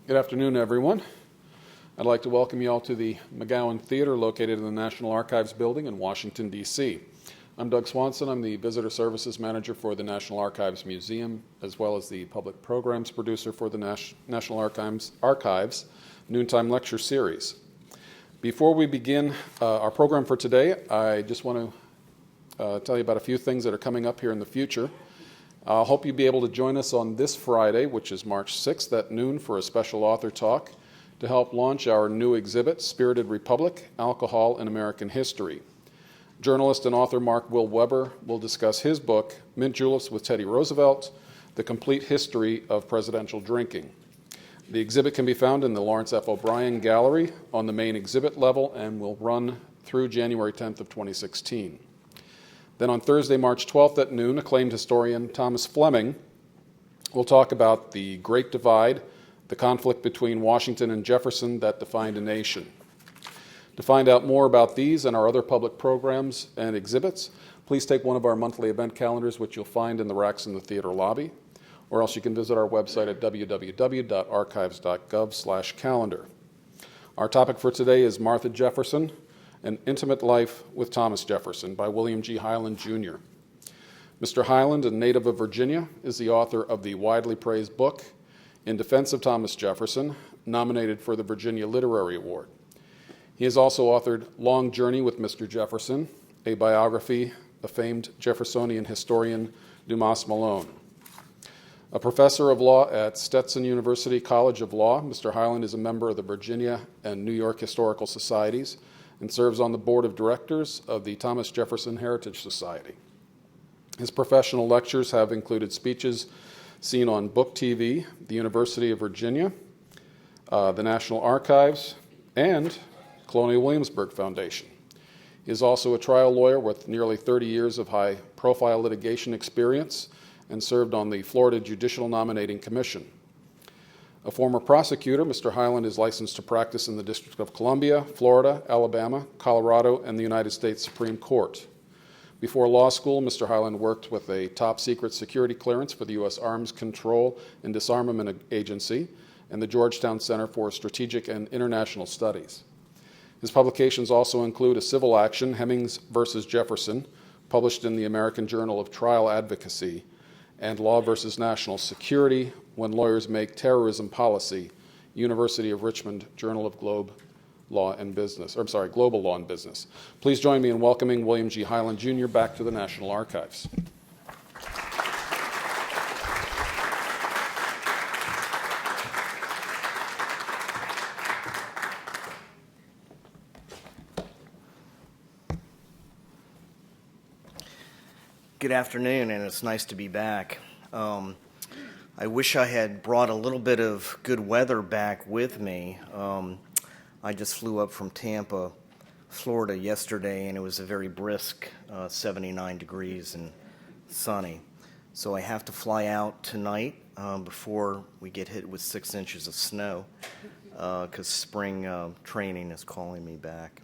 Good afternoon, everyone. I'd like to welcome you all to the McGowan Theater located in the National Archives building in Washington, D.C. I'm Doug Swanson. I'm the Visitor Services Manager for the National Archives Museum, as well as the Public Programs Producer for the National Archives Noontime Lecture Series. Before we begin our program for today, I just want to tell you about a few things that are coming up here in the future. I hope you'll be able to join us on this Friday, which is March 6th at noon, for a special author talk to help launch our new exhibit, Spirited Republic, Alcohol in American History. Journalist and author Mark Will Weber will discuss his book, Mint Juleps with Teddy Roosevelt, The Complete History of Presidential Drinking. The exhibit can be found in the Lawrence F. O'Brien Gallery on the main exhibit level and will run through January 10th of 2016. Then on Thursday, March 12th at noon, acclaimed historian Thomas Fleming will talk about the Great Divide, the conflict between Washington and Jefferson that defined a nation. To find out more about these and our other public programs and exhibits, please take one of our monthly event calendars, which you'll find in the racks in the theater lobby, or else you can visit our website at www.archives.gov/calendar. Our topic for today is Martha Jefferson, An Intimate Life with Thomas Jefferson by William G. Hyland, Jr. Mr. Hyland, a native of Virginia, is the author of the widely praised book, In Defense of Thomas Jefferson, nominated for the Virginia Literary Award. He has also authored Long Journey with Mr. Jefferson, a biography of famed Jeffersonian historian Dumas Malone. A professor of law at Stetson University College of Law, Mr. Hyland is a member of the Virginia and New York Historical Societies and serves on the board of directors of the Thomas Jefferson Heritage Society. His professional lectures have included speeches seen on Book TV, the University of Virginia, the National Archives, and Colonial Williamsburg Foundation. He is also a trial lawyer with nearly 30 years of high-profile litigation experience and served on the Florida Judicial Nominating Commission. A former prosecutor, Mr. Hyland is licensed to practice in the District of Columbia, Florida, Alabama, Colorado, and the United States Supreme Court. Before law school, Mr. Hyland worked with a top-secret security clearance for the U.S. Arms Control and Disarmament Agency and the Georgetown Center for Strategic and International Studies. His publications also include a civil action, Hemmings versus Jefferson, published in the American Journal of Trial Advocacy, and Law versus National Security, When Lawyers Make Terrorism Policy, University of Richmond Journal of Global Law and Business. Please join me in welcoming William G. Hyland, Jr. back to the National Archives. Good afternoon, and it's nice to be back. I wish I had brought a little bit of good weather back with me. I just flew up from Tampa, Florida yesterday, and it was a very brisk 79 degrees and sunny. So I have to fly out tonight before we get hit with 6 inches of snow because spring training is calling me back.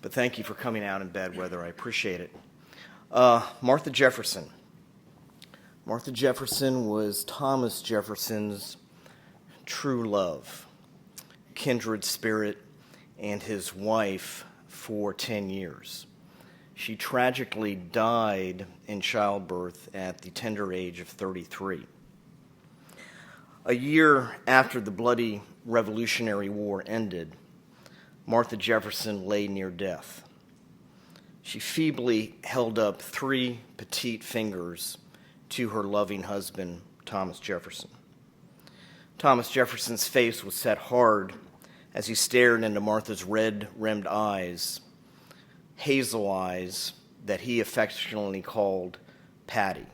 But thank you for coming out in bad weather. I appreciate it. Martha Jefferson. Martha Jefferson was Thomas Jefferson's true love, kindred spirit, and his wife for 10 years. She tragically died in childbirth at the tender age of 33. A year after the bloody Revolutionary War ended, Martha Jefferson lay near death. She feebly held up 3 petite fingers to her loving husband, Thomas Jefferson. Thomas Jefferson's face was set hard as he stared into Martha's red-rimmed eyes, hazel eyes that he affectionately called Patty.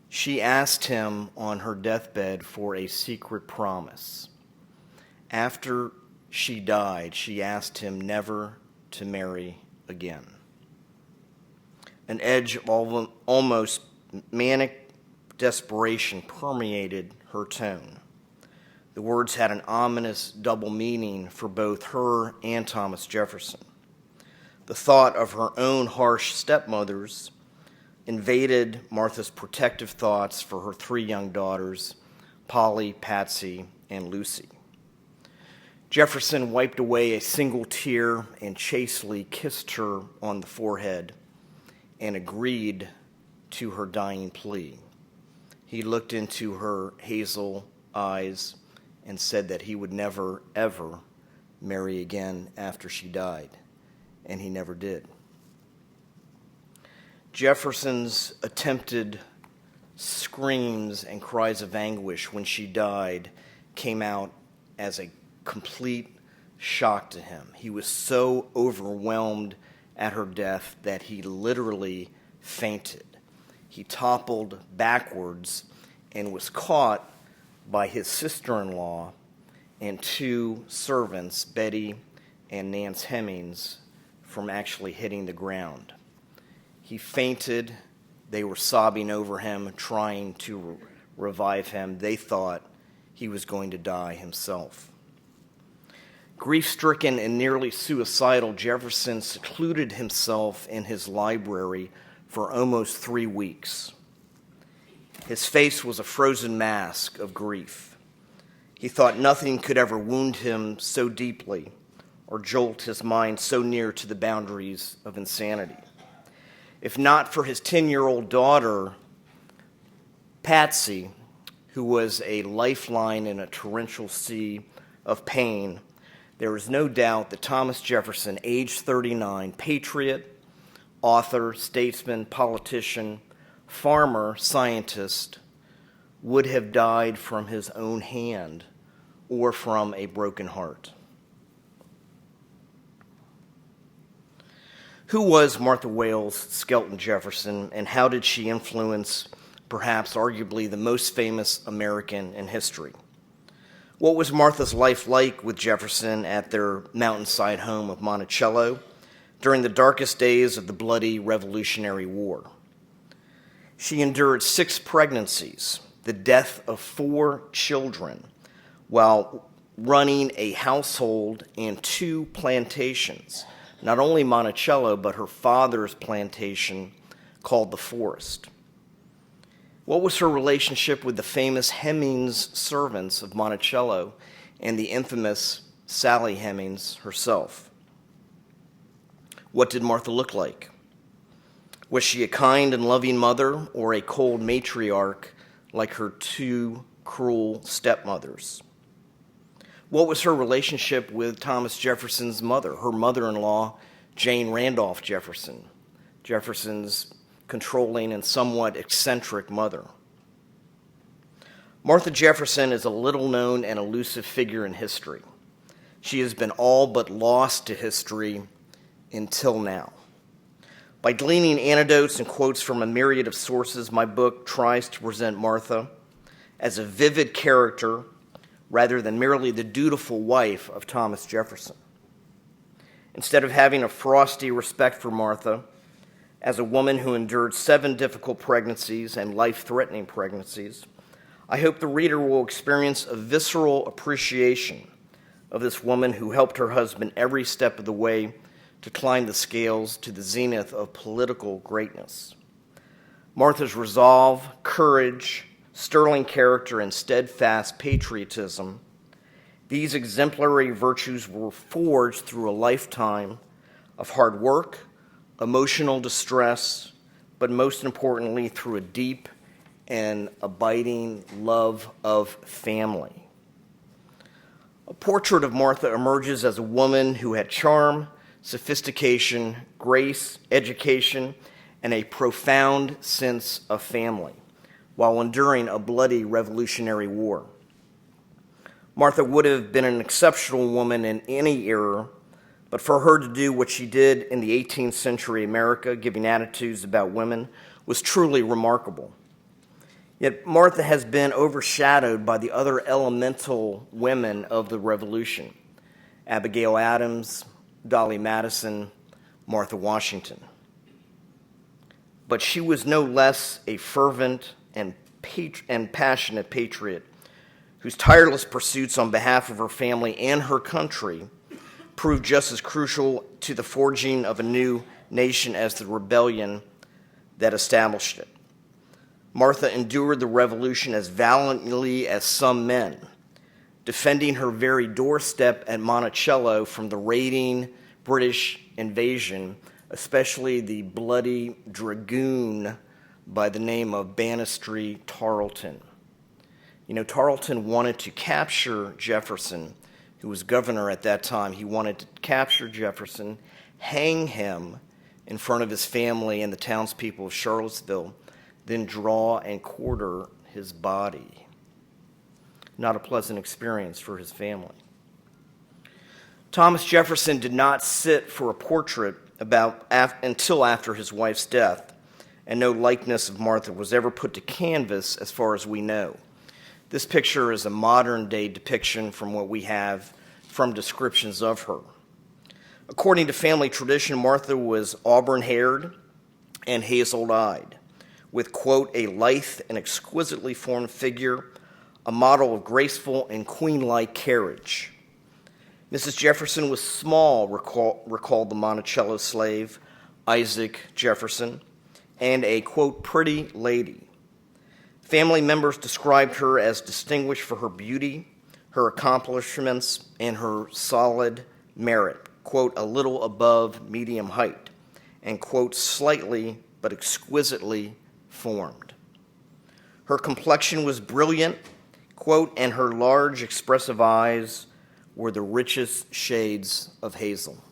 She asked him on her deathbed for a secret promise. After she died, she asked him never to marry again. An edge of almost manic desperation permeated her tone. The words had an ominous double meaning for both her and Thomas Jefferson. The thought of her own harsh stepmothers invaded Martha's protective thoughts for her 3 young daughters, Polly, Patsy, and Lucy. Jefferson wiped away a single tear and chastely kissed her on the forehead and agreed to her dying plea. He looked into her hazel eyes and said that he would never, ever marry again after she died, and he never did. Jefferson's attempted screams and cries of anguish when she died came out as a complete shock to him. He was so overwhelmed at her death that he literally fainted. He toppled backwards and was caught by his sister-in-law and two servants, Betty and Nance Hemings, from actually hitting the ground. He fainted. They were sobbing over him, trying to revive him. They thought he was going to die himself. Grief-stricken and nearly suicidal, Jefferson secluded himself in his library for almost 3 weeks. His face was a frozen mask of grief. He thought nothing could ever wound him so deeply or jolt his mind so near to the boundaries of insanity. If not for his 10-year-old daughter, Patsy, who was a lifeline in a torrential sea of pain, there is no doubt that Thomas Jefferson, age 39, patriot, author, statesman, politician, farmer, scientist, would have died from his own hand or from a broken heart. Who was Martha Wales Skelton Jefferson, and how did she influence, perhaps arguably, the most famous American in history? What was Martha's life like with Jefferson at their mountainside home of Monticello during the darkest days of the bloody Revolutionary War? She endured 6 pregnancies, the death of 4 children, while running a household and 2 plantations, not only Monticello, but her father's plantation called the Forest. What was her relationship with the famous Hemings servants of Monticello and the infamous Sally Hemings herself? What did Martha look like? Was she a kind and loving mother or a cold matriarch like her 2 cruel stepmothers? What was her relationship with Thomas Jefferson's mother, her mother-in-law, Jane Randolph Jefferson, Jefferson's controlling and somewhat eccentric mother? Martha Jefferson is a little-known and elusive figure in history. She has been all but lost to history until now. By gleaning anecdotes and quotes from a myriad of sources, my book tries to present Martha as a vivid character rather than merely the dutiful wife of Thomas Jefferson. Instead of having a frosty respect for Martha as a woman who endured 7 difficult pregnancies and life-threatening pregnancies, I hope the reader will experience a visceral appreciation of this woman who helped her husband every step of the way to climb the scales to the zenith of political greatness. Martha's resolve, courage, sterling character, and steadfast patriotism, these exemplary virtues were forged through a lifetime of hard work, emotional distress, but most importantly, through a deep and abiding love of family. A portrait of Martha emerges as a woman who had charm, sophistication, grace, education, and a profound sense of family while enduring a bloody Revolutionary War. Martha would have been an exceptional woman in any era, but for her to do what she did in the 18th century America, giving attitudes about women, was truly remarkable. Yet Martha has been overshadowed by the other elemental women of the Revolution: Abigail Adams, Dolly Madison, Martha Washington. But she was no less a fervent and passionate patriot whose tireless pursuits on behalf of her family and her country proved just as crucial to the forging of a new nation as the rebellion that established it. Martha endured the revolution as valiantly as some men, defending her very doorstep at Monticello from the raiding British invasion, especially the bloody dragoon by the name of Banastre Tarleton. You know, Tarleton wanted to capture Jefferson, who was governor at that time. He wanted to capture Jefferson, hang him in front of his family and the townspeople of Charlottesville, then draw and quarter his body. Not a pleasant experience for his family. Thomas Jefferson did not sit for a portrait until after his wife's death, and no likeness of Martha was ever put to canvas as far as we know. This picture is a modern-day depiction from what we have from descriptions of her. According to family tradition, Martha was auburn-haired and hazel-eyed, with, quote, a lithe and exquisitely formed figure, a model of graceful and queen-like carriage. Mrs. Jefferson was small, recalled the Monticello slave, Isaac Jefferson, and a, quote, pretty lady. Family members described her as distinguished for her beauty, her accomplishments, and her solid merit, quote, a little above medium height, and, quote, slightly but exquisitely formed. Her complexion was brilliant, quote, and her large expressive eyes were the richest shades of hazel.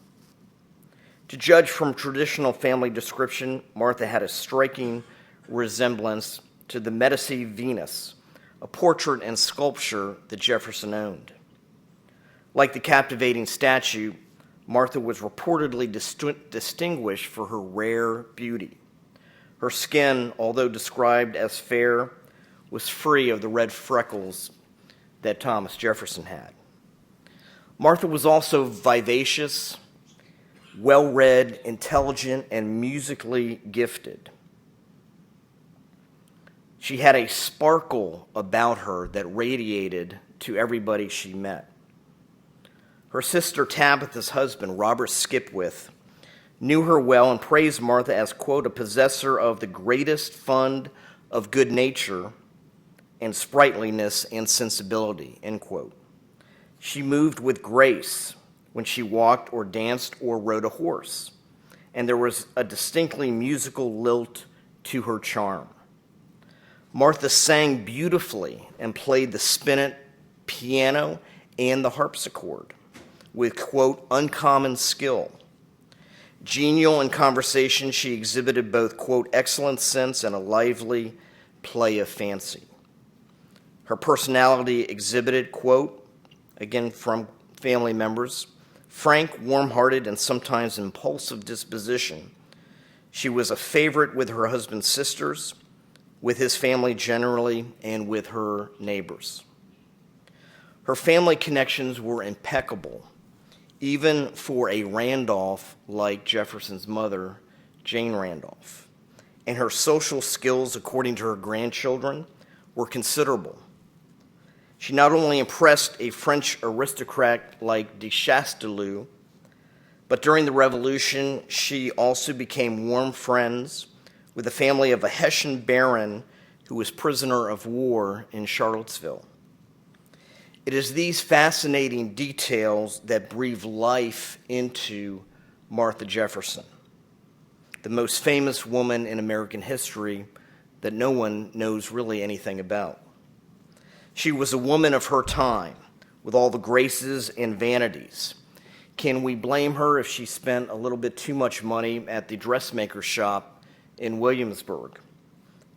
To judge from traditional family description, Martha had a striking resemblance to the Medici Venus, a portrait and sculpture that Jefferson owned. Like the captivating statue, Martha was reportedly distinguished for her rare beauty. Her skin, although described as fair, was free of the red freckles that Thomas Jefferson had. Martha was also vivacious, well-read, intelligent, and musically gifted. She had a sparkle about her that radiated to everybody she met. Her sister Tabitha's husband, Robert Skipwith, knew her well and praised Martha as, quote, a possessor of the greatest fund of good nature and sprightliness and sensibility, end quote. She moved with grace when she walked or danced or rode a horse, and there was a distinctly musical lilt to her charm. Martha sang beautifully and played the spinet, piano, and the harpsichord with, quote, uncommon skill. Genial in conversation, she exhibited both, quote, excellent sense and a lively play of fancy. Her personality exhibited, quote, again from family members, frank, warm-hearted, and sometimes impulsive disposition. She was a favorite with her husband's sisters, with his family generally, and with her neighbors. Her family connections were impeccable, even for a Randolph like Jefferson's mother, Jane Randolph. And her social skills, according to her grandchildren, were considerable. She not only impressed a French aristocrat like de Chastellux, but during the Revolution, she also became warm friends with the family of a Hessian baron who was prisoner of war in Charlottesville. It is these fascinating details that breathe life into Martha Jefferson, the most famous woman in American history that no one knows really anything about. She was a woman of her time, with all the graces and vanities. Can we blame her if she spent a little bit too much money at the dressmaker shop in Williamsburg,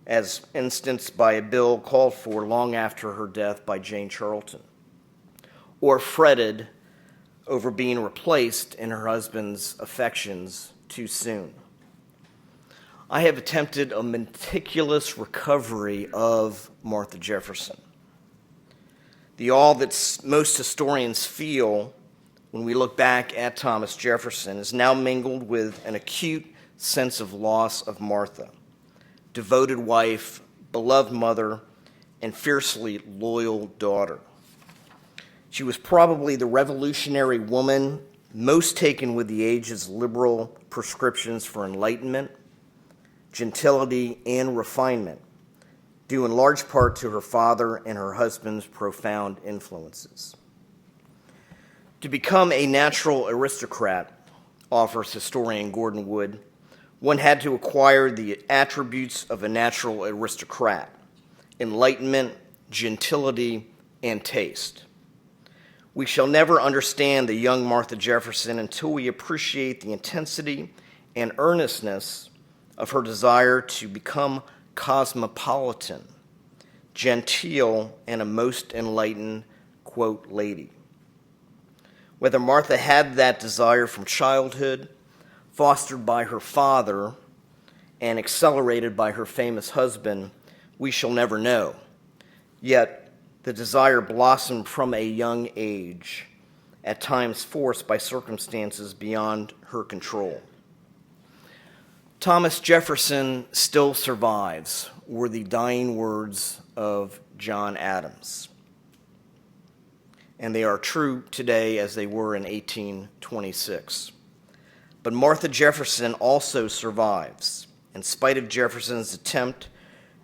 as instanced by a bill called for long after her death by Jane Charlton, or fretted over being replaced in her husband's affections too soon? I have attempted a meticulous recovery of Martha Jefferson. The awe that most historians feel when we look back at Thomas Jefferson is now mingled with an acute sense of loss of Martha, devoted wife, beloved mother, and fiercely loyal daughter. She was probably the revolutionary woman most taken with the age's liberal prescriptions for enlightenment, gentility, and refinement, due in large part to her father and her husband's profound influences. To become a natural aristocrat, offers historian Gordon Wood, one had to acquire the attributes of a natural aristocrat: enlightenment, gentility, and taste. We shall never understand the young Martha Jefferson until we appreciate the intensity and earnestness of her desire to become cosmopolitan, genteel, and a most enlightened, quote, lady. Whether Martha had that desire from childhood, fostered by her father, and accelerated by her famous husband, we shall never know. Yet, the desire blossomed from a young age, at times forced by circumstances beyond her control. Thomas Jefferson still survives, were the dying words of John Adams. And they are true today as they were in 1826. But Martha Jefferson also survives, in spite of Jefferson's attempt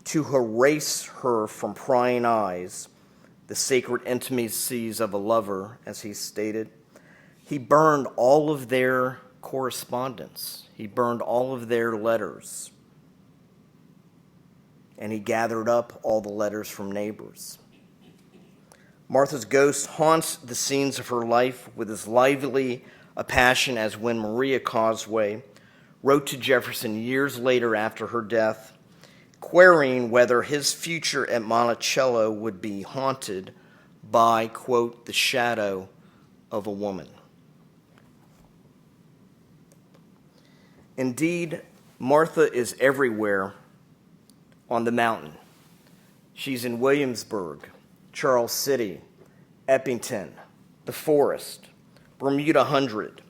to erase her from prying eyes, the sacred intimacies of a lover, as he stated. He burned all of their correspondence. He burned all of their letters. And he gathered up all the letters from neighbors. Martha's ghost haunts the scenes of her life with as lively a passion as when Maria Causeway wrote to Jefferson years later after her death, querying whether his future at Monticello would be haunted by, quote, the shadow of a woman. Indeed, Martha is everywhere on the mountain. She's in Williamsburg, Charles City, Eppington, the Forest, Bermuda Hundred.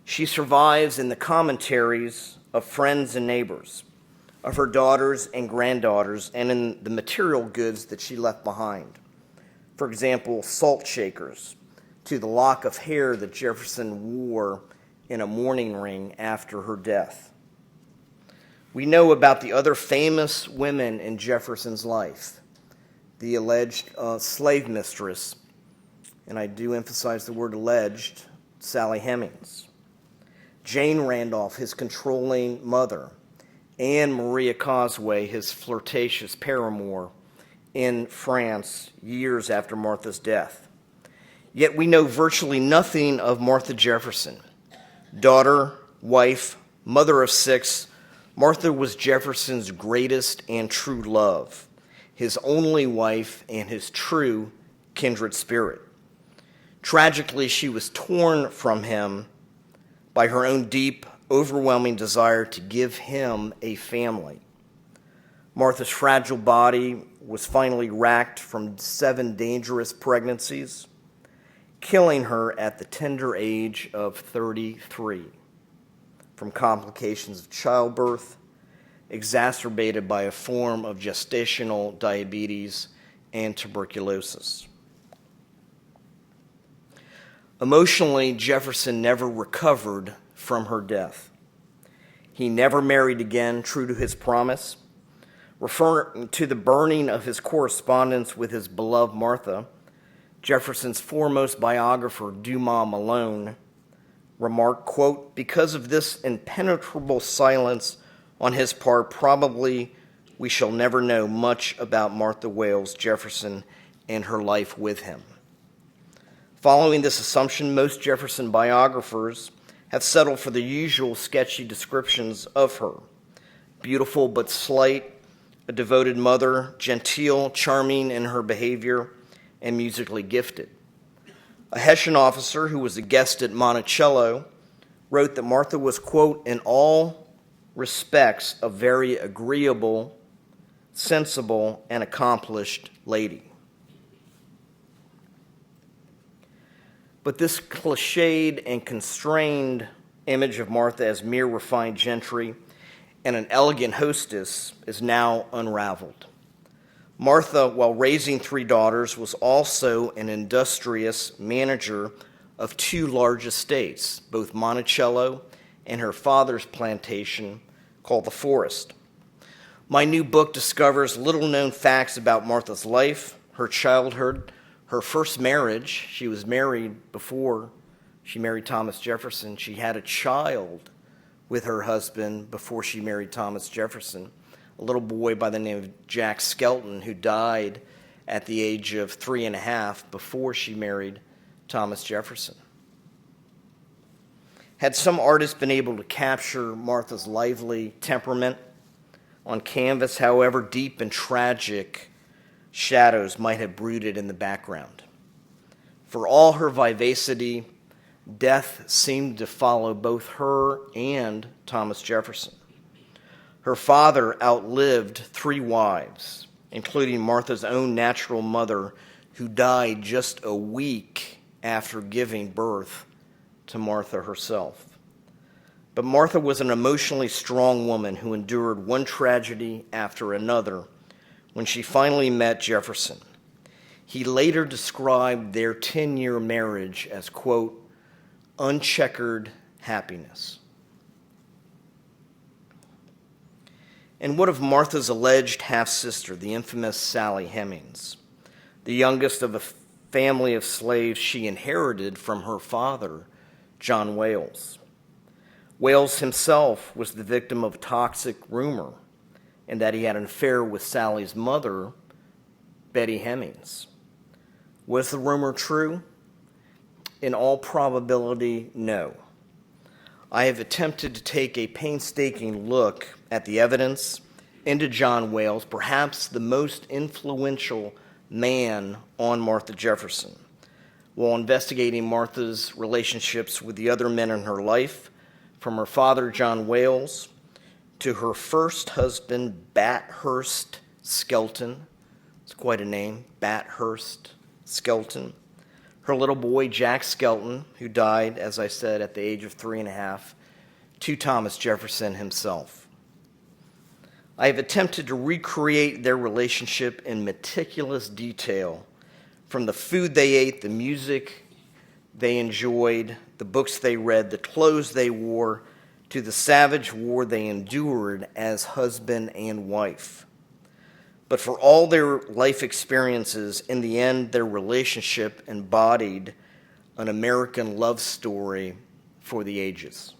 She survives in the commentaries of friends and neighbors, of her daughters and granddaughters, and in the material goods that she left behind. For example, salt shakers, to the lock of hair that Jefferson wore in a mourning ring after her death. We know about the other famous women in Jefferson's life: the alleged slave mistress, and I do emphasize the word alleged, Sally Hemings; Jane Randolph, his controlling mother; and Maria Causeway, his flirtatious paramour, in France years after Martha's death. Yet we know virtually nothing of Martha Jefferson. Daughter, wife, mother of 6, Martha was Jefferson's greatest and true love, his only wife and his true kindred spirit. Tragically, she was torn from him by her own deep, overwhelming desire to give him a family. Martha's fragile body was finally racked from 7 dangerous pregnancies, killing her at the tender age of 33 from complications of childbirth, exacerbated by a form of gestational diabetes and tuberculosis. Emotionally, Jefferson never recovered from her death. He never married again, true to his promise. Referring to the burning of his correspondence with his beloved Martha, Jefferson's foremost biographer, Dumas Malone, remarked, quote, "Because of this impenetrable silence on his part, probably we shall never know much about Martha Wales Jefferson and her life with him." Following this assumption, most Jefferson biographers have settled for the usual sketchy descriptions of her: beautiful but slight, a devoted mother, genteel, charming in her behavior, and musically gifted. A Hessian officer who was a guest at Monticello wrote that Martha was, quote, "in all respects a very agreeable, sensible, and accomplished lady." But this cliched and constrained image of Martha as mere refined gentry and an elegant hostess is now unraveled. Martha, while raising 3 daughters, was also an industrious manager of 2 large estates, both Monticello and her father's plantation called the Forest. My new book discovers little-known facts about Martha's life, her childhood, her first marriage. She was married before she married Thomas Jefferson. She had a child with her husband before she married Thomas Jefferson, a little boy by the name of Jack Skelton, who died at the age of 3.5 before she married Thomas Jefferson. Had some artist been able to capture Martha's lively temperament on canvas, however deep and tragic shadows might have brooded in the background. For all her vivacity, death seemed to follow both her and Thomas Jefferson. Her father outlived 3 wives, including Martha's own natural mother, who died just a week after giving birth to Martha herself. But Martha was an emotionally strong woman who endured one tragedy after another when she finally met Jefferson. He later described their 10-year marriage as, quote, uncheckered happiness. And what of Martha's alleged half-sister, the infamous Sally Hemings, the youngest of a family of slaves she inherited from her father, John Wales? Wales himself was the victim of toxic rumor in that he had an affair with Sally's mother, Betty Hemings. Was the rumor true? In all probability, no. I have attempted to take a painstaking look at the evidence into John Wales, perhaps the most influential man on Martha Jefferson, while investigating Martha's relationships with the other men in her life, from her father, John Wales, to her first husband, Bathurst Skelton. It's quite a name, Bathurst Skelton. Her little boy, Jack Skelton, who died, as I said, at the age of 3.5, to Thomas Jefferson himself. I have attempted to recreate their relationship in meticulous detail, from the food they ate, the music they enjoyed, the books they read, the clothes they wore, to the savage war they endured as husband and wife. But for all their life experiences, in the end, their relationship embodied an American love story for the ages.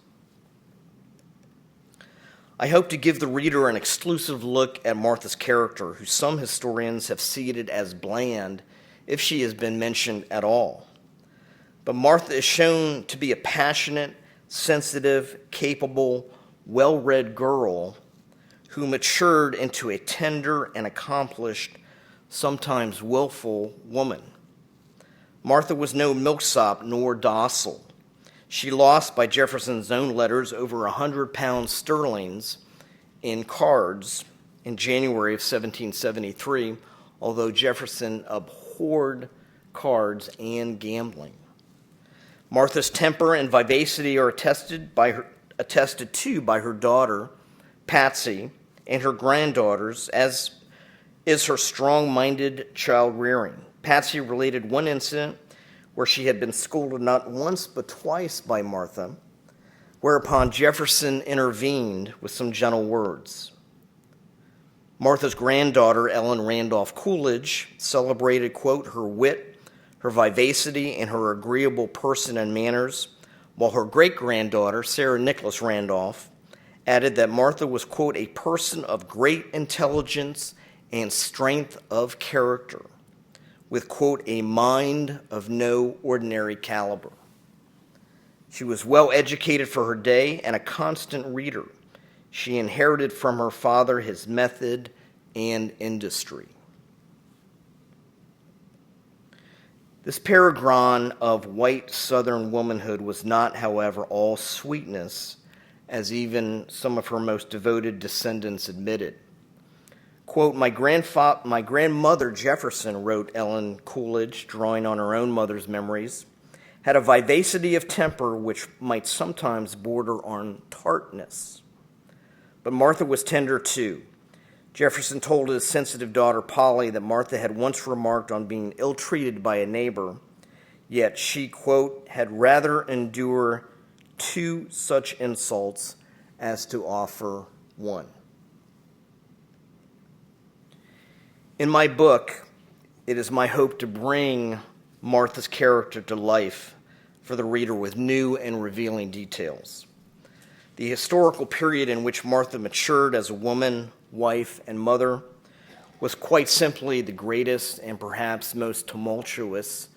I hope to give the reader an exclusive look at Martha's character, who some historians have seeded as bland, if she has been mentioned at all. But Martha is shown to be a passionate, sensitive, capable, well-read girl who matured into a tender and accomplished, sometimes willful woman. Martha was no milksop nor docile. She lost, by Jefferson's own letters, over 100 pounds sterling in cards in January of 1773, although Jefferson abhorred cards and gambling. Martha's temper and vivacity are attested to by her daughter, Patsy, and her granddaughters, as is her strong-minded child rearing. Patsy related one incident where she had been scolded not once but twice by Martha, whereupon Jefferson intervened with some gentle words. Martha's granddaughter, Ellen Randolph Coolidge, celebrated, quote, her wit, her vivacity, and her agreeable person and manners, while her great-granddaughter, Sarah Nicholas Randolph, added that Martha was, quote, a person of great intelligence and strength of character, with, quote, a mind of no ordinary caliber. She was well educated for her day and a constant reader. She inherited from her father his method and industry. This paragon of white Southern womanhood was not, however, all sweetness, as even some of her most devoted descendants admitted. Quote, my grandmother Jefferson, wrote Ellen Coolidge, drawing on her own mother's memories, had a vivacity of temper which might sometimes border on tartness. But Martha was tender too. Jefferson told his sensitive daughter Polly that Martha had once remarked on being ill-treated by a neighbor, yet she, quote, had rather endure 2 such insults as to offer one. In my book, it is my hope to bring Martha's character to life for the reader with new and revealing details. The historical period in which Martha matured as a woman, wife, and mother was quite simply the greatest and perhaps most tumultuous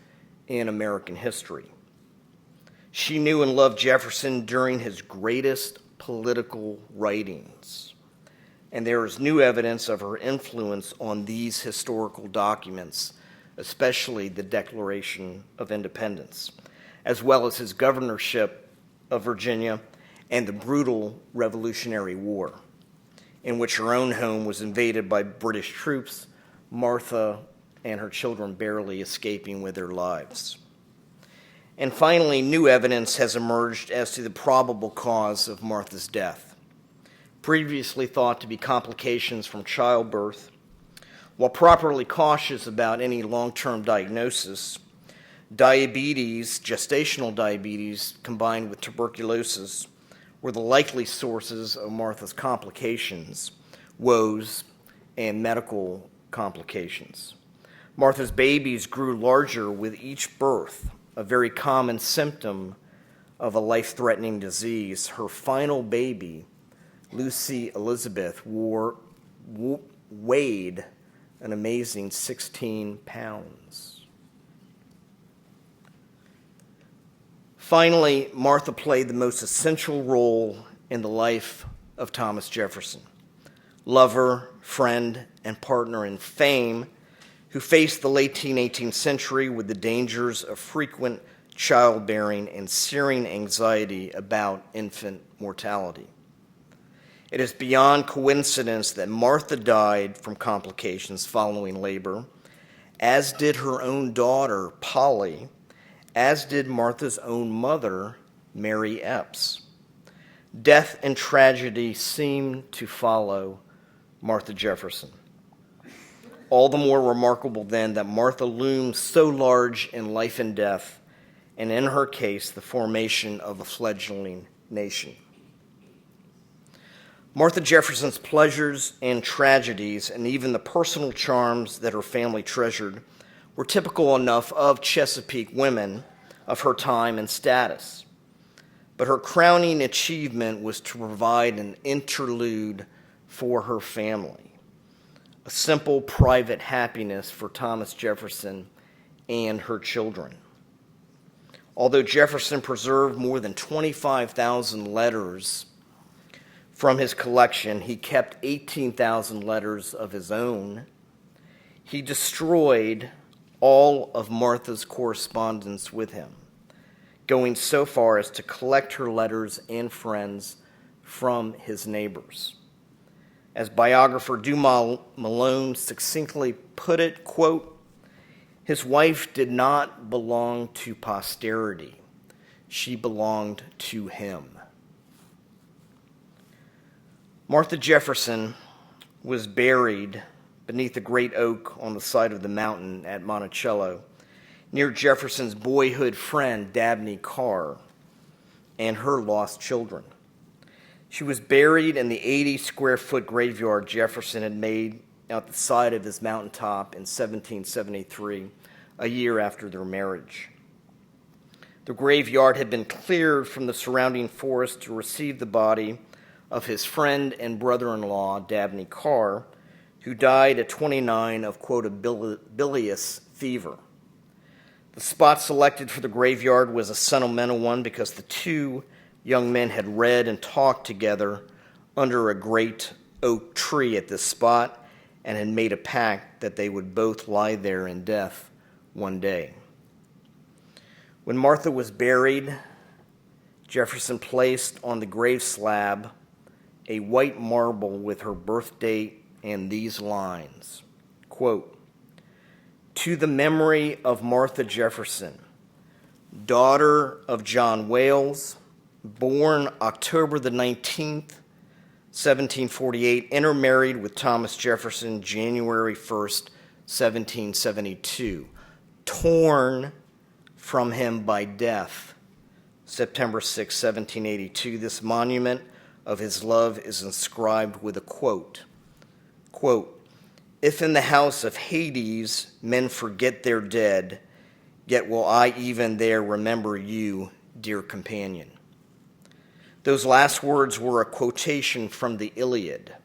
in American history. She knew and loved Jefferson during his greatest political writings, and there is new evidence of her influence on these historical documents, especially the Declaration of Independence, as well as his governorship of Virginia and the brutal Revolutionary War, in which her own home was invaded by British troops, Martha and her children barely escaping with their lives. And finally, new evidence has emerged as to the probable cause of Martha's death. Previously thought to be complications from childbirth, while properly cautious about any long-term diagnosis, diabetes, gestational diabetes combined with tuberculosis, were the likely sources of Martha's complications, woes, and medical complications. Martha's babies grew larger with each birth, a very common symptom of a life-threatening disease. Her final baby, Lucy Elizabeth, weighed an amazing 16 pounds. Finally, Martha played the most essential role in the life of Thomas Jefferson, lover, friend, and partner in fame, who faced the late 18th century with the dangers of frequent childbearing and searing anxiety about infant mortality. It is beyond coincidence that Martha died from complications following labor, as did her own daughter, Polly, as did Martha's own mother, Mary Epps. Death and tragedy seemed to follow Martha Jefferson. All the more remarkable then that Martha loomed so large in life and death, and in her case, the formation of a fledgling nation. Martha Jefferson's pleasures and tragedies, and even the personal charms that her family treasured, were typical enough of Chesapeake women of her time and status. But her crowning achievement was to provide an interlude for her family, a simple private happiness for Thomas Jefferson and her children. Although Jefferson preserved more than 25,000 letters from his collection, he kept 18,000 letters of his own. He destroyed all of Martha's correspondence with him, going so far as to collect her letters and friends from his neighbors. As biographer Dumas Malone succinctly put it, quote, "His wife did not belong to posterity. She belonged to him." Martha Jefferson was buried beneath a great oak on the side of the mountain at Monticello, near Jefferson's boyhood friend, Dabney Carr, and her lost children. She was buried in the 80-square-foot graveyard Jefferson had made out the side of his mountaintop in 1773, a year after their marriage. The graveyard had been cleared from the surrounding forest to receive the body of his friend and brother-in-law, Dabney Carr, who died at 29 of, quote, a bilious fever. The spot selected for the graveyard was a sentimental one because the two young men had read and talked together under a great oak tree at this spot and had made a pact that they would both lie there in death one day. When Martha was buried, Jefferson placed on the grave slab a white marble with her birth date and these lines, quote, "To the memory of Martha Jefferson, daughter of John Wales, born October the 19th, 1748, intermarried with Thomas Jefferson January 1st, 1772, torn from him by death, September 6, 1782. This monument of his love is inscribed with a quote, If in the house of Hades men forget their dead, yet will I even there remember you, dear companion. Those last words were a quotation from the Iliad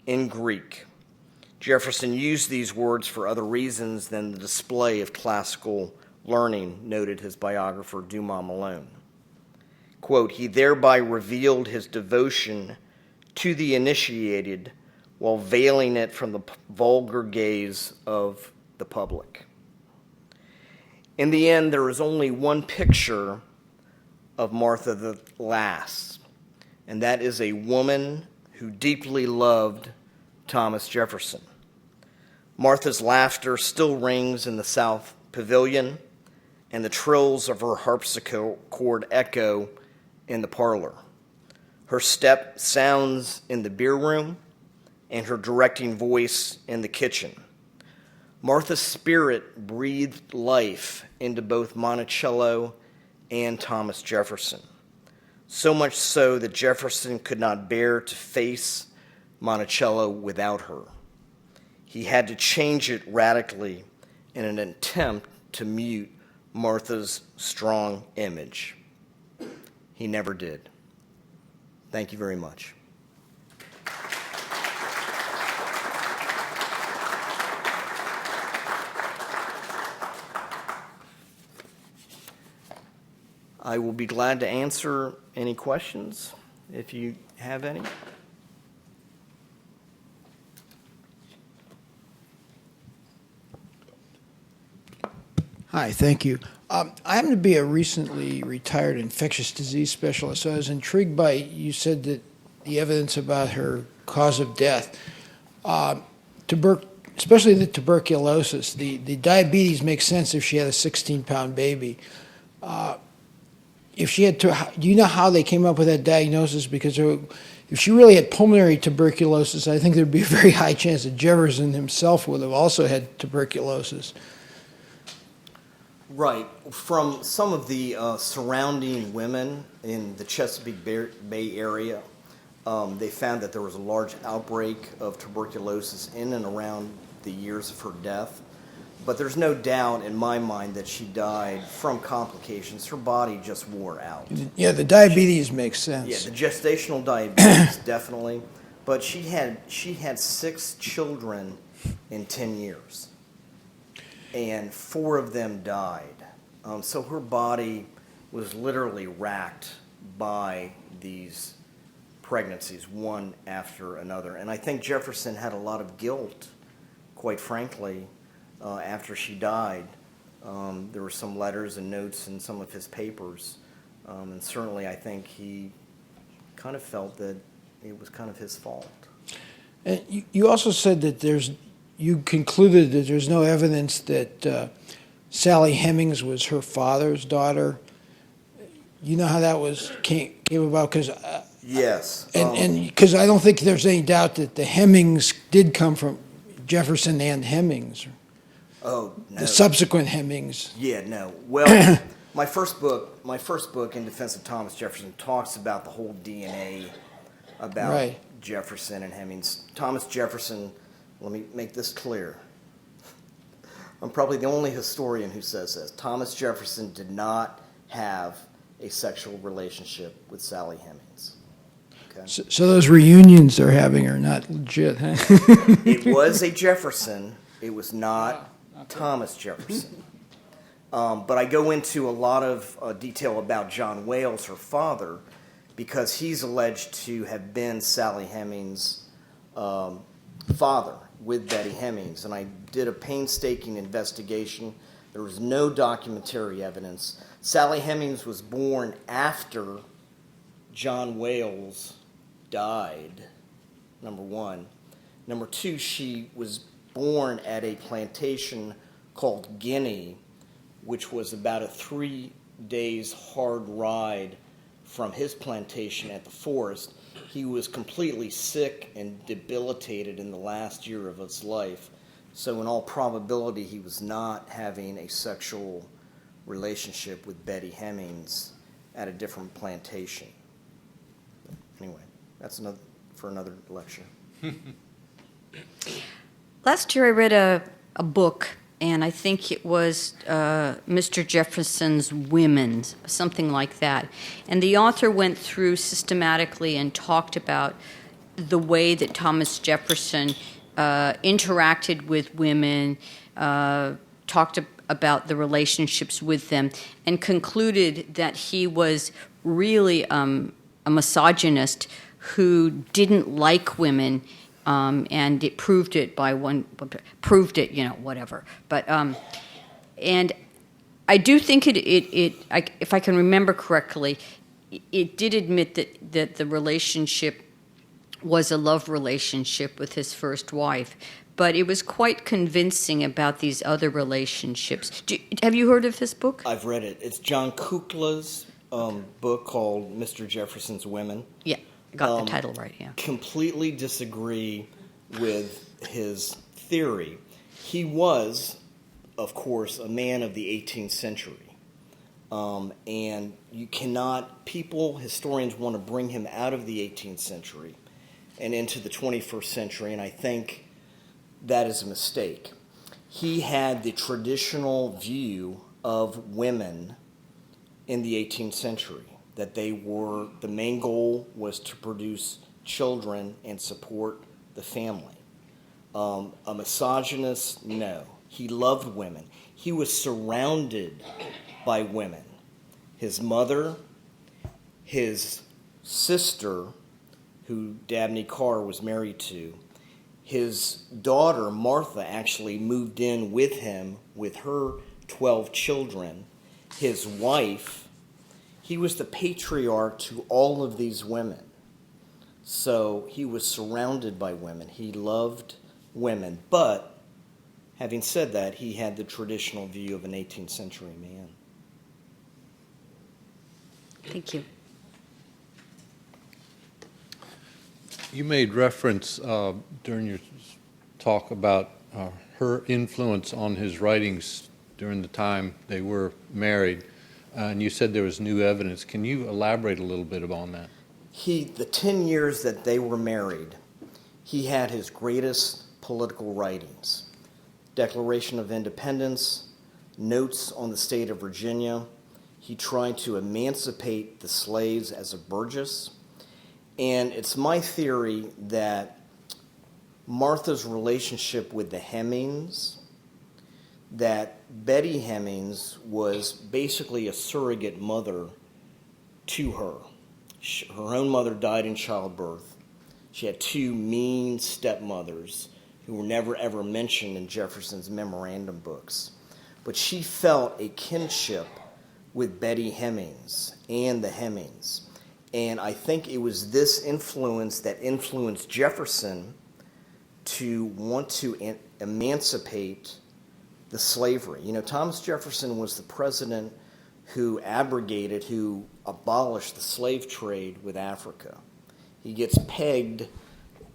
in Greek. Jefferson used these words for other reasons than the display of classical learning, noted his biographer Dumas Malone. Quote, he thereby revealed his devotion to the initiated while veiling it from the vulgar gaze of the public. In the end, there is only one picture of Martha that lasts, and that is a woman who deeply loved Thomas Jefferson. Martha's laughter still rings in the South Pavilion, and the trills of her harpsichord echo in the parlor. Her step sounds in the beer room, and her directing voice in the kitchen. Martha's spirit breathed life into both Monticello and Thomas Jefferson, so much so that Jefferson could not bear to face Monticello without her. He had to change it radically in an attempt to mute Martha's strong image. He never did. Thank you very much. I will be glad to answer any questions if you have any. Hi, thank you. I happen to be a recently retired infectious disease specialist, so I was intrigued by, you said that the evidence about her cause of death, especially the tuberculosis. The diabetes makes sense if she had a 16-pound baby. If she had, do you know how they came up with that diagnosis? Because if she really had pulmonary tuberculosis, I think there'd be a very high chance that Jefferson himself would have also had tuberculosis. Right. From some of the surrounding women in the Chesapeake Bay area, they found that there was a large outbreak of tuberculosis in and around the years of her death. But there's no doubt in my mind that she died from complications. Her body just wore out. Yeah, the diabetes makes sense. Yeah, the gestational diabetes, definitely. But she had 6 children in 10 years. And 4 of them died. So her body was literally racked by these pregnancies, one after another. And I think Jefferson had a lot of guilt, quite frankly, after she died. There were some letters and notes in some of his papers. And certainly I think he kind of felt that it was kind of his fault. And you also said that you concluded that there's no evidence that Sally Hemings was her father's daughter. You know how that came about? Because yes, and because I don't think there's any doubt that the Hemings did come from Jefferson and Hemings. Oh no, the subsequent Hemings. Yeah, no. Well, my first book, In Defense of Thomas Jefferson, talks about the whole DNA about Jefferson and Hemings. Thomas Jefferson. Let me make this clear. I'm probably the only historian who says this. Thomas Jefferson did not have a sexual relationship with Sally Hemings. Okay? So those reunions they're having are not legit, huh? It was a Jefferson. It was not Thomas Jefferson. But I go into a lot of detail about John Wales, her father, because he's alleged to have been Sally Hemings' father with Betty Hemings, and I did a painstaking investigation. There was no documentary evidence. Sally Hemings was born after John Wales died, number one. Number two, she was born at a plantation called Guinea, which was about a 3 days hard ride from his plantation at the forest. He was completely sick and debilitated in the last year of his life. So in all probability, he was not having a sexual relationship with Betty Hemings at a different plantation. Anyway, that's for another lecture. Last year I read a book, and I think it was Mr. Jefferson's Women, something like that. And the author went through systematically and talked about the way that Thomas Jefferson interacted with women, talked about the relationships with them, and concluded that he was really a misogynist who didn't like women. And it proved it whatever. But and I do think if I can remember correctly, it did admit that the relationship was a love relationship with his first wife, but it was quite convincing about these other relationships. Have you heard of this book? I've read it. It's John Kukla's book called Mr. Jefferson's Women. Yeah, I got the title right, yeah. Completely disagree with his theory. He was, of course, a man of the 18th century. And you cannot, historians want to bring him out of the 18th century and into the 21st century, and I think that is a mistake. He had the traditional view of women in the 18th century, that the main goal was to produce children and support the family. A misogynist, no. He loved women. He was surrounded by women. His mother, his sister, who Dabney Carr was married to, his daughter, Martha, actually moved in with him with her 12 children. His wife, he was the patriarch to all of these women. So he was surrounded by women. He loved women. But having said that, he had the traditional view of an 18th century man. Thank you. You made reference during your talk about her influence on his writings during the time they were married, and you said there was new evidence. Can you elaborate a little bit on that? The 10 years that they were married, he had his greatest political writings. Declaration of Independence, notes on the state of Virginia. He tried to emancipate the slaves as a burgess. And it's my theory that Martha's relationship with the Hemings, that Betty Hemings was basically a surrogate mother to her. Her own mother died in childbirth. She had two mean stepmothers who were never ever mentioned in Jefferson's memorandum books. But she felt a kinship with Betty Hemings and the Hemings. And I think it was this influence that influenced Jefferson to want to emancipate the slavery. You know, Thomas Jefferson was the president who abolished the slave trade with Africa. He gets pegged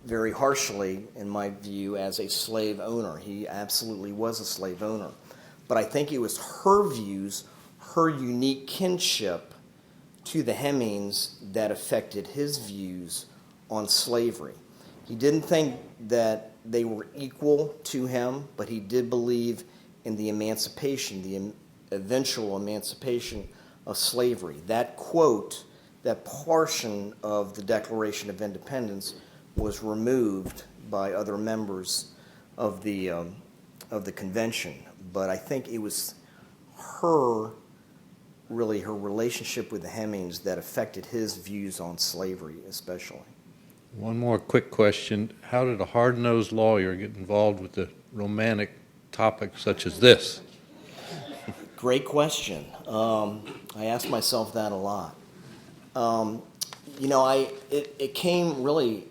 very harshly, in my view, as a slave owner. He absolutely was a slave owner. But I think it was her views, her unique kinship to the Hemings that affected his views on slavery. He didn't think that they were equal to him, but he did believe in the emancipation, the eventual emancipation of slavery. That quote, that portion of the Declaration of Independence was removed by other members of the convention. But I think it was her relationship with the Hemings that affected his views on slavery especially. One more quick question. How did a hard-nosed lawyer get involved with a romantic topic such as this? Great question. I ask myself that a lot.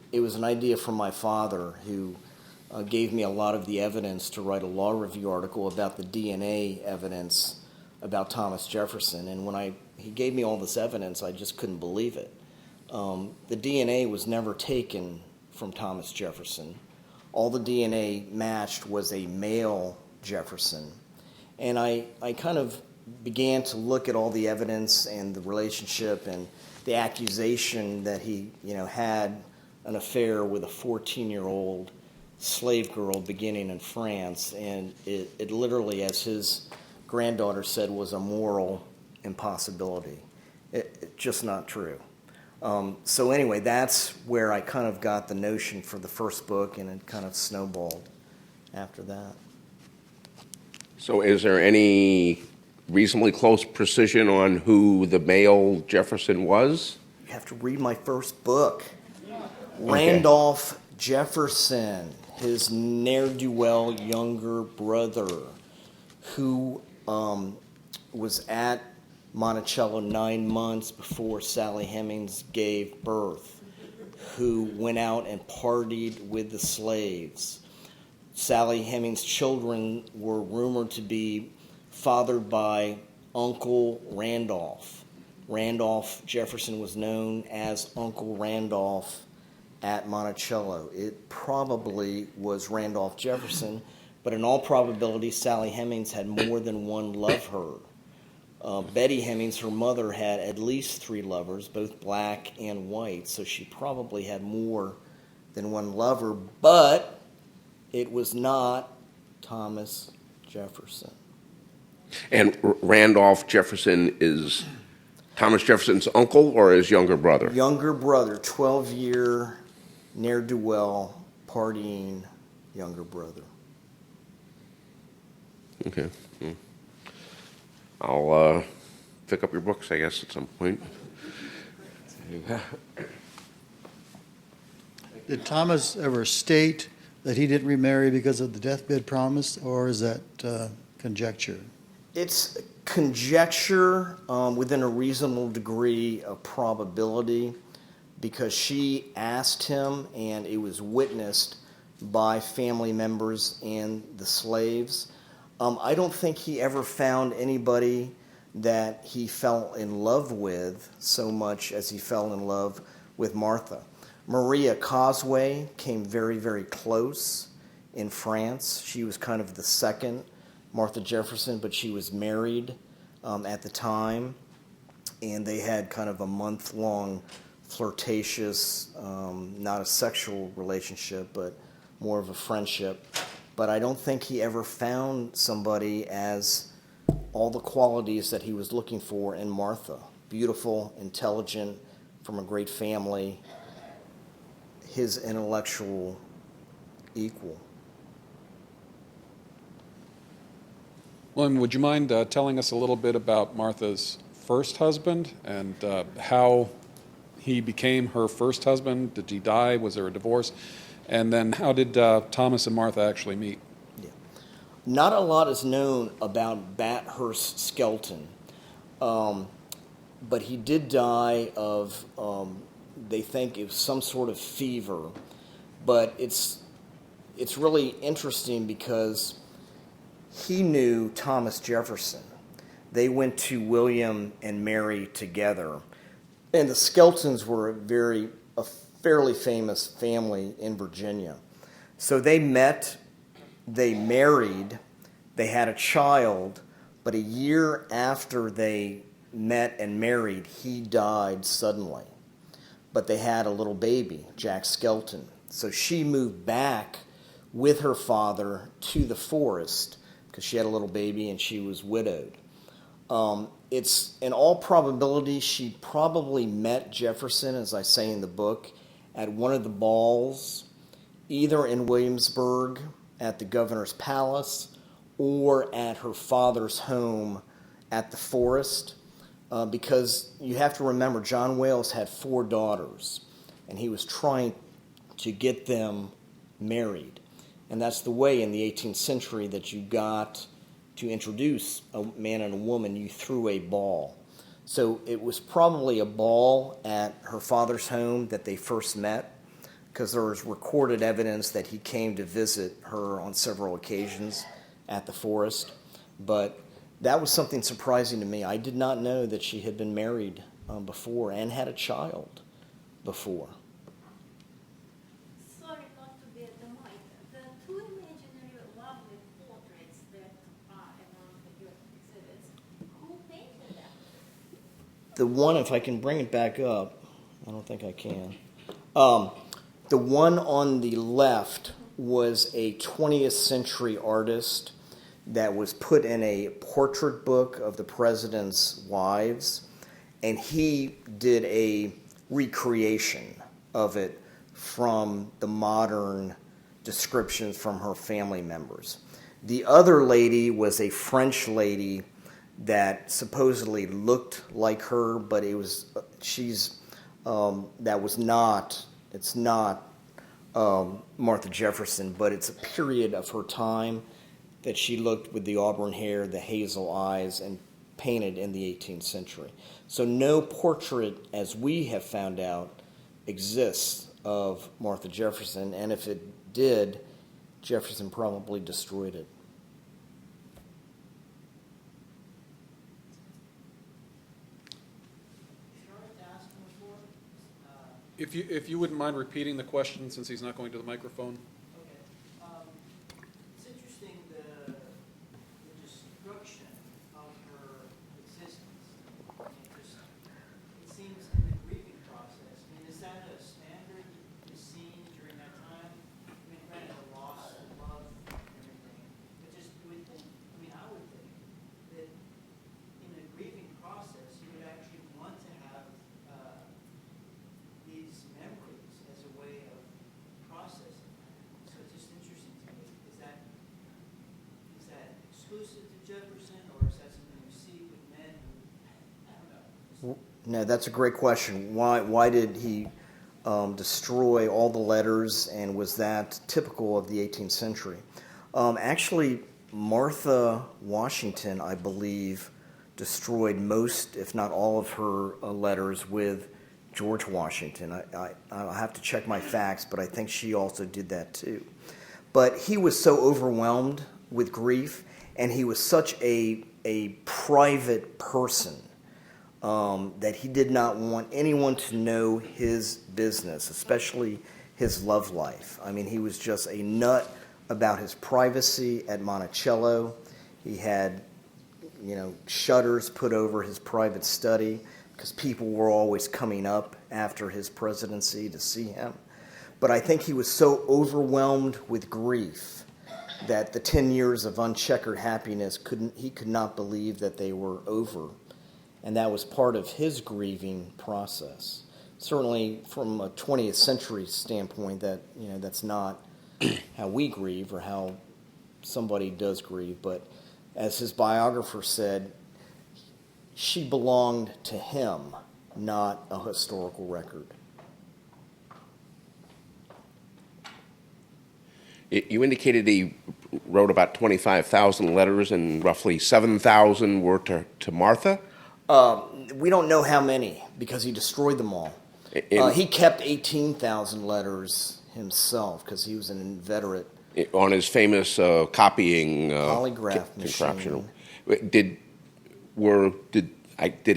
It was an idea from my father who gave me a lot of the evidence to write a law review article about the DNA evidence about Thomas Jefferson. And when he gave me all this evidence, I just couldn't believe it. The DNA was never taken from Thomas Jefferson. All the DNA matched was a male Jefferson. And I kind of began to look at all the evidence and the relationship and the accusation that he had an affair with a 14-year-old slave girl beginning in France, and it literally, as his granddaughter said, was a moral impossibility. It's just not true. So anyway, that's where I kind of got the notion for the first book, and it kind of snowballed after that. So is there any reasonably close precision on who the male Jefferson was? You have to read my first book. Randolph Jefferson, his ne'er-do-well younger brother, who was at Monticello 9 months before Sally Hemings gave birth, who went out and partied with the slaves. Sally Hemings' children were rumored to be fathered by Uncle Randolph. Randolph Jefferson was known as Uncle Randolph at Monticello. It probably was Randolph Jefferson, but in all probability, Sally Hemings had more than one lover. Betty Hemings, her mother, had at least 3 lovers, both black and white, so she probably had more than one lover, but it was not Thomas Jefferson. And Randolph Jefferson is Thomas Jefferson's uncle or his younger brother? Younger brother, 12-year ne'er-do-well, partying younger brother. Okay. I'll pick up your books, I guess, at some point. Did Thomas ever state that he didn't remarry because of the deathbed promise, or is that conjecture? It's conjecture within a reasonable degree of probability, because she asked him, and it was witnessed by family members and the slaves. I don't think he ever found anybody that he fell in love with so much as he fell in love with Martha. Maria Causeway came very, very close in France. She was kind of the second Martha Jefferson, but she was married at the time, and they had kind of a month-long flirtatious, not a sexual relationship, but more of a friendship. But I don't think he ever found somebody as all the qualities that he was looking for in Martha. Beautiful, intelligent, from a great family, his intellectual equal. William, would you mind telling us a little bit about Martha's first husband and how he became her first husband? Did he die? Was there a divorce? And then how did Thomas and Martha actually meet? Yeah. Not a lot is known about Bathurst Skelton, but he did die of, they think it was some sort of fever. But it's really interesting because he knew Thomas Jefferson. They went to William and Mary together. And the Skeltons were a fairly famous family in Virginia. So they met, they married, they had a child, but a year after they met and married, he died suddenly. But they had a little baby, Jack Skelton. So she moved back with her father to the forest because she had a little baby and she was widowed. It's in all probability she probably met Jefferson, as I say in the book, at one of the balls, either in Williamsburg at the governor's palace or at her father's home at the forest, because you have to remember John Wales had 4 daughters, and he was trying to get them married. And that's the way in the 18th century that you got to introduce a man and a woman, you threw a ball. So it was probably a ball at her father's home that they first met, because there was recorded evidence that he came to visit her on several occasions at the forest. But that was something surprising to me. I did not know that she had been married before and had a child before. Sorry not to be at the mic. The 2 imaginary lovely portraits that are among your exhibits, who painted them? The one, if I can bring it back up, I don't think I can. The one on the left was a 20th century artist that was put in a portrait book of the president's wives, and he did a recreation of it from the modern descriptions from her family members. The other lady was a French lady that supposedly looked like her, but it was that was not. It's not Martha Jefferson, but it's a period of her time that she looked with the auburn hair, the hazel eyes, and painted in the 18th century. So no portrait, as we have found out, exists of Martha Jefferson, and if it did, Jefferson probably destroyed it. If you wouldn't mind repeating the question, since he's not going to the microphone. It's interesting the destruction of her existence. It seems in the grieving process. I mean, is that a standard scene during that time? I mean, granted, the loss of love and everything, but just you would think. I mean, I would think that in the grieving process, you would actually want to have these memories as a way of processing that. So it's just interesting to me. Is that exclusive to Jefferson, or is that something you see with men who, I don't know. No, that's a great question. Why did he destroy all the letters, and was that typical of the 18th century? Actually, Martha Washington, I believe, destroyed most, if not all, of her letters with George Washington. I'll have to check my facts, but I think she also did that too. But he was so overwhelmed with grief, and he was such a private person that he did not want anyone to know his business, especially his love life. I mean, he was just a nut about his privacy at Monticello. He had, shutters put over his private study, because people were always coming up after his presidency to see him. But I think he was so overwhelmed with grief that the 10 years of uncheckered happiness, he could not believe that they were over. And that was part of his grieving process. Certainly from a 20th century standpoint, that's not how we grieve or how somebody does grieve. But as his biographer said, she belonged to him, not a historical record. You indicated he wrote about 25,000 letters, and roughly 7,000 were to Martha? We don't know how many, because he destroyed them all. He kept 18,000 letters himself, because he was an inveterate. On his famous copying polygraph machine. Did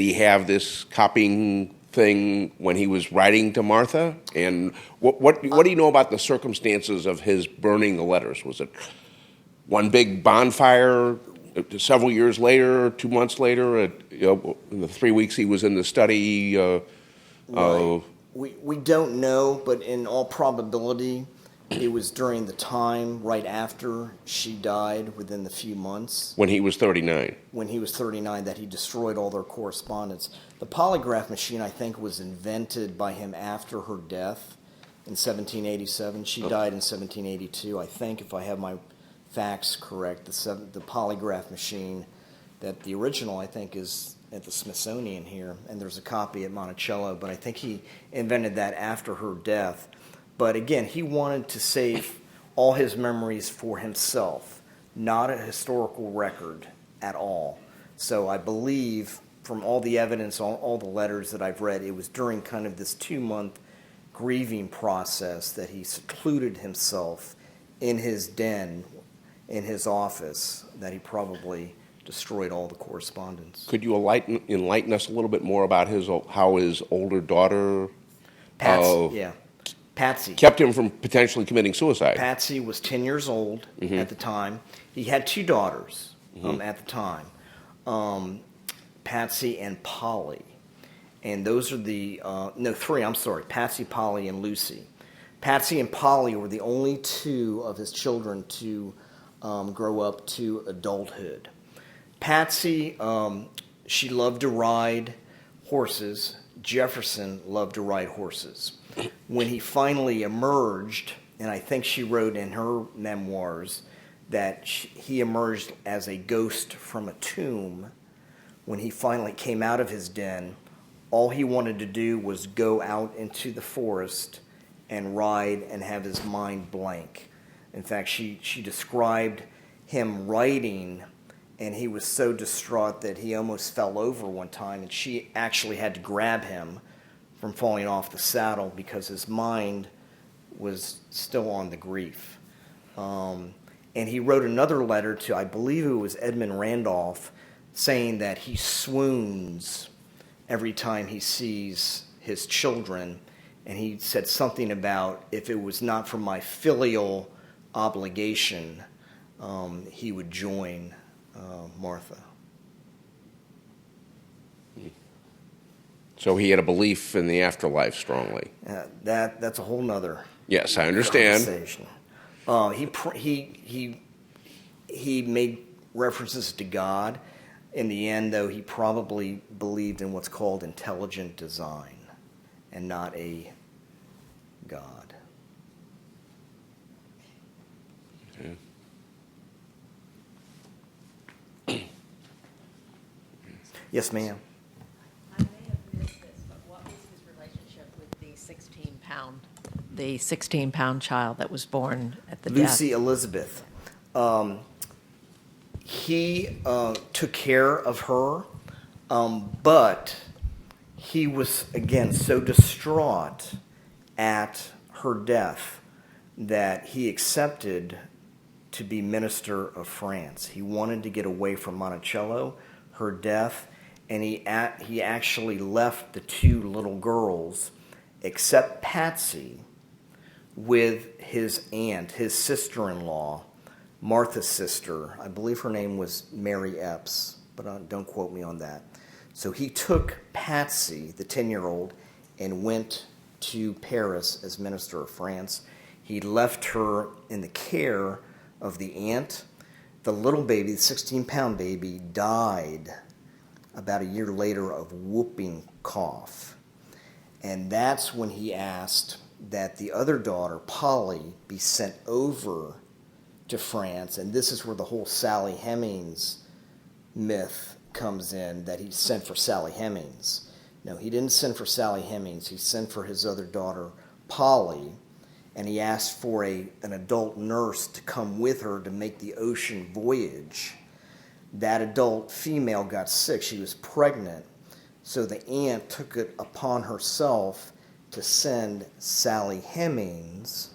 he have this copying thing when he was writing to Martha? And what do you know about the circumstances of his burning the letters? Was it one big bonfire several years later, 2 months later, in the 3 weeks he was in the study? Right. We don't know, but in all probability, it was during the time right after she died, within the few months. When he was 39. When he was 39, that he destroyed all their correspondence. The polygraph machine, I think, was invented by him after her death in 1787. She died in 1782, I think, if I have my facts correct. The polygraph machine, that the original, I think, is at the Smithsonian here, and there's a copy at Monticello, but I think he invented that after her death. But again, he wanted to save all his memories for himself, not a historical record at all. So I believe from all the evidence, all the letters that I've read, it was during kind of this 2-month grieving process that he secluded himself in his den, in his office, that he probably destroyed all the correspondence. Could you enlighten us a little bit more about how his older daughter Patsy kept him from potentially committing suicide? Patsy was 10 years old at the time. He had 2 daughters at the time, Patsy and Polly. And those are 3, I'm sorry, Patsy, Polly, and Lucy. Patsy and Polly were the only two of his children to grow up to adulthood. Patsy, she loved to ride horses. Jefferson loved to ride horses. When he finally emerged, and I think she wrote in her memoirs that he emerged as a ghost from a tomb. When he finally came out of his den, all he wanted to do was go out into the forest and ride and have his mind blank. In fact, she described him riding, and he was so distraught that he almost fell over one time, and she actually had to grab him from falling off the saddle because his mind was still on the grief. And he wrote another letter to, I believe it was Edmund Randolph, saying that he swoons every time he sees his children. And he said something about, if it was not for my filial obligation, he would join Martha. So he had a belief in the afterlife strongly. That's a whole nother Yes, I understand. conversation. He made references to God. In the end, though, he probably believed in what's called intelligent design and not a God. Okay. Yes, ma'am. I may have missed this, but what was his relationship with the 16-pound child that was born at the Lucy death? Elizabeth. He took care of her, but he was, again, so distraught at her death that he accepted to be minister of France. He wanted to get away from Monticello, her death, and he actually left the two little girls, except Patsy, with his aunt, his sister-in-law, Martha's sister. I believe her name was Mary Epps, but don't quote me on that. So he took Patsy, the 10-year-old, and went to Paris as minister of France. He left her in the care of the aunt. The little baby, the 16-pound baby, died about a year later of whooping cough. And that's when he asked that the other daughter, Polly, be sent over to France. And this is where the whole Sally Hemings myth comes in, that he sent for Sally Hemings. No, he didn't send for Sally Hemings. He sent for his other daughter, Polly, and he asked for an adult nurse to come with her to make the ocean voyage. That adult female got sick. She was pregnant. So the aunt took it upon herself to send Sally Hemings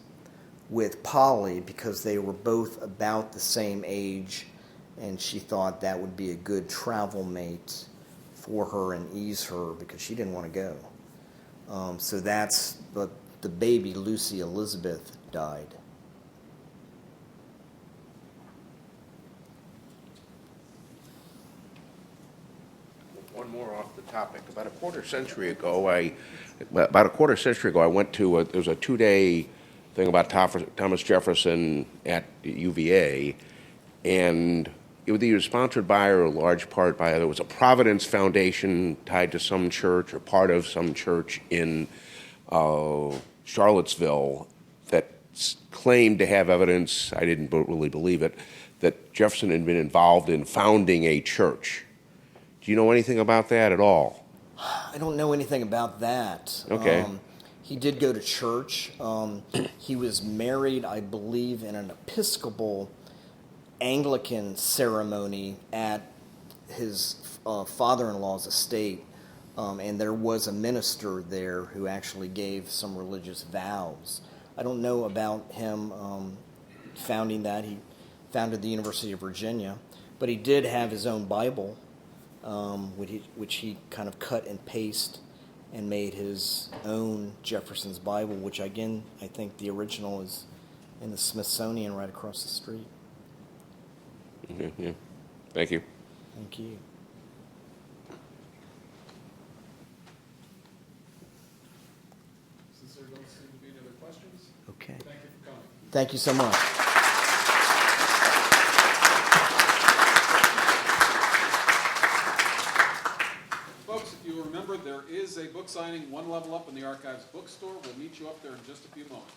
with Polly because they were both about the same age, and she thought that would be a good travel mate for her and ease her because she didn't want to go. So that's, but the baby, Lucy Elizabeth, died. One more off the topic. About a quarter century ago, I went to there was a 2-day thing about Thomas Jefferson at UVA, and it was either sponsored by or a large part by, there was a Providence Foundation tied to some church or part of some church in Charlottesville that claimed to have evidence, I didn't really believe it, that Jefferson had been involved in founding a church. Do you know anything about that at all? I don't know anything about that. Okay. He did go to church. He was married, I believe, in an Episcopal Anglican ceremony at his father-in-law's estate. And there was a minister there who actually gave some religious vows. I don't know about him founding that. He founded the University of Virginia, but he did have his own Bible, which he kind of cut and pasted and made his own Jefferson's Bible, which again, I think the original is in the Smithsonian right across the street. Okay, yeah. Thank you. Thank you. Since there don't seem to be any other questions, Thank you so much. Folks, if you remember, there is a book signing one level up in the Archives bookstore. We'll meet you up there in just a few moments.